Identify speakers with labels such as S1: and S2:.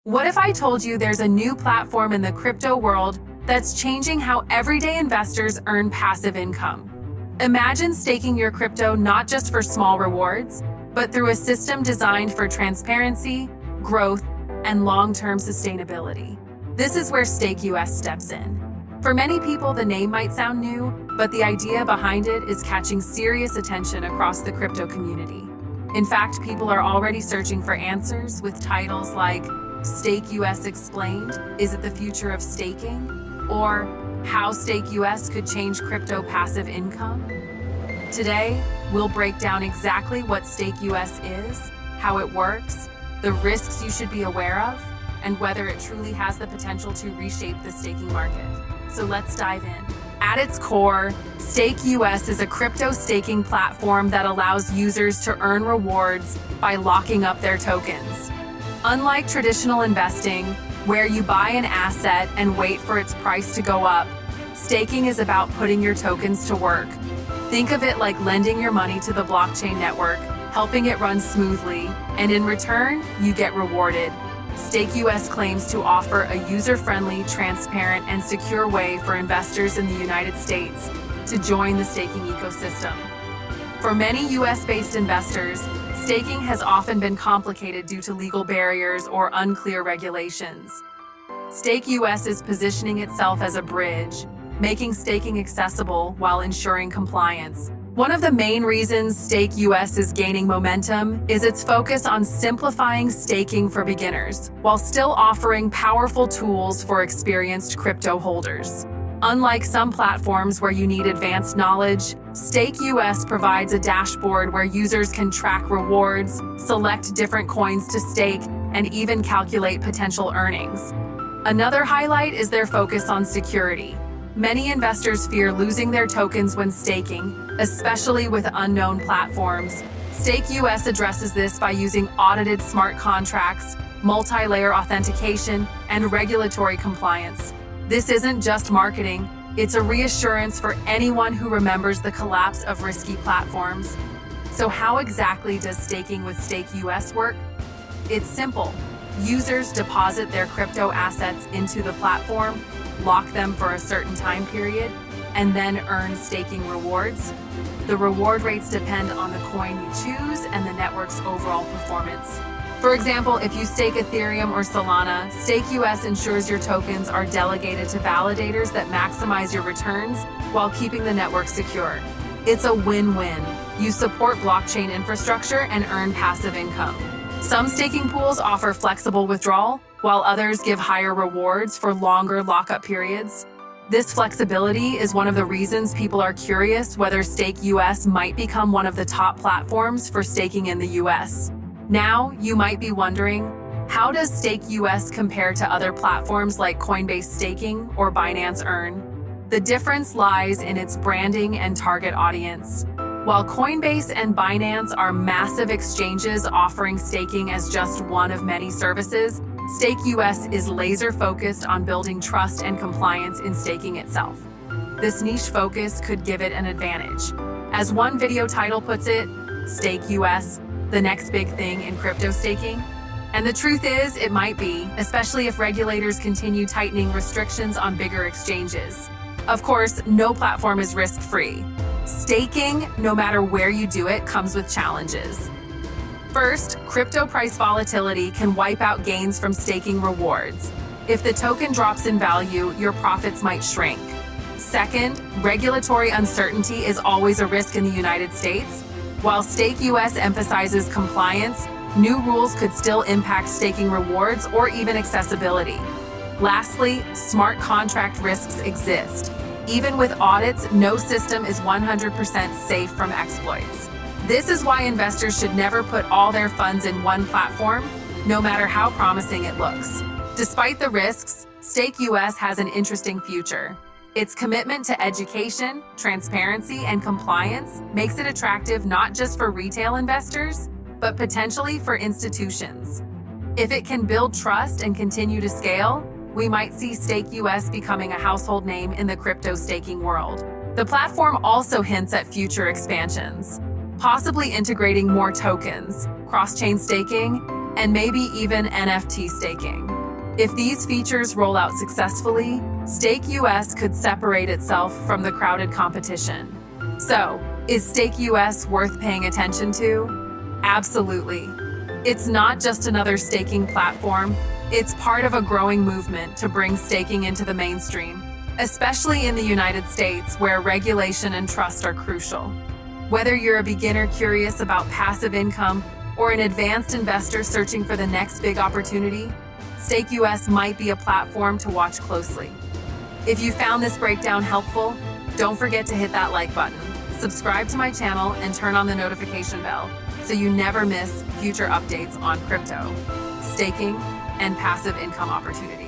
S1: What if I told you there's a new platform in the crypto world that's changing how everyday investors earn passive income? Imagine staking your crypto not just for small rewards, but through a system designed for transparency, growth, and long-term sustainability. This is where Stake US steps in. For many people, the name might sound new, but the idea behind it is catching serious attention across the crypto community. In fact, people are already searching for answers with titles like Stake US Explained, Is it the future of staking? Or How Stake US could change crypto passive income? Today, we'll break down exactly what Stake US is, how it works, the risks you should be aware of, and whether it truly has the potential to reshape the staking market. So let's dive in. At its core, Stake US is a crypto staking platform that allows users to earn rewards by locking up their tokens. Unlike traditional investing, where you buy an asset and wait for its price to go up, staking is about putting your tokens to work. Think of it like lending your money to the blockchain network, helping it run smoothly, and in return, you get rewarded. Stake US claims to offer a user-friendly, transparent, and secure way for investors in the United States to join the staking ecosystem. For many US-based investors, staking has often been complicated due to legal barriers or unclear regulations. Stake US is positioning itself as a bridge, making staking accessible while ensuring compliance. One of the main reasons Stake US is gaining momentum is its focus on simplifying staking for beginners, while still offering powerful tools for experienced crypto holders. Unlike some platforms where you need advanced knowledge, Stake US provides a dashboard where users can track rewards, select different coins to stake, and even calculate potential earnings. Another highlight is their focus on security. Many investors fear losing their tokens when staking, especially with unknown platforms. Stake US addresses this by using audited smart contracts, multi-layer authentication, and regulatory compliance. This isn't just marketing, it's a reassurance for anyone who remembers the collapse of risky platforms. So how exactly does staking with Stake US work? It's simple. Users deposit their crypto assets into the platform, lock them for a certain time period, and then earn staking rewards. The reward rates depend on the coin you choose and the network's overall performance. For example, if you stake Ethereum or Solana, Stake US ensures your tokens are delegated to validators that maximize your returns while keeping the network secure. It's a win-win. You support blockchain infrastructure and earn passive income. Some staking pools offer flexible withdrawal, while others give higher rewards for longer lockup periods. This flexibility is one of the reasons people are curious whether Stake US might become one of the top platforms for staking in the US. Now, you might be wondering, how does Stake US compare to other platforms like Coinbase Staking or Binance Earn? The difference lies in its branding and target audience. While Coinbase and Binance are massive exchanges offering staking as just one of many services, Stake US is laser-focused on building trust and compliance in staking itself. This niche focus could give it an advantage. As one video title puts it, Stake US, the next big thing in crypto staking? And the truth is, it might be, especially if regulators continue tightening restrictions on bigger exchanges. Of course, no platform is risk-free. Staking, no matter where you do it, comes with challenges. First, crypto price volatility can wipe out gains from staking rewards. If the token drops in value, your profits might shrink. Second, regulatory uncertainty is always a risk in the United States. While Stake US emphasizes compliance, new rules could still impact staking rewards or even accessibility. Lastly, smart contract risks exist. Even with audits, no system is 100% safe from exploits. This is why investors should never put all their funds in one platform, no matter how promising it looks. Despite the risks, Stake US has an interesting future. Its commitment to education, transparency, and compliance makes it attractive not just for retail investors, but potentially for institutions. If it can build trust and continue to scale, we might see Stake US becoming a household name in the crypto staking world. The platform also hints at future expansions, possibly integrating more tokens, cross-chain staking, and maybe even NFT staking. If these features roll out successfully, Stake US could separate itself from the crowded competition. So, is Stake US worth paying attention to? Absolutely. It's not just another staking platform, it's part of a growing movement to bring staking into the mainstream, especially in the United States where regulation and trust are crucial. Whether you're a beginner curious about passive income or an advanced investor searching for the next big opportunity, Stake US might be a platform to watch closely. If you found this breakdown helpful, don't forget to hit that like button, subscribe to my channel, and turn on the notification bell so you never miss future updates on crypto, staking, and passive income opportunities.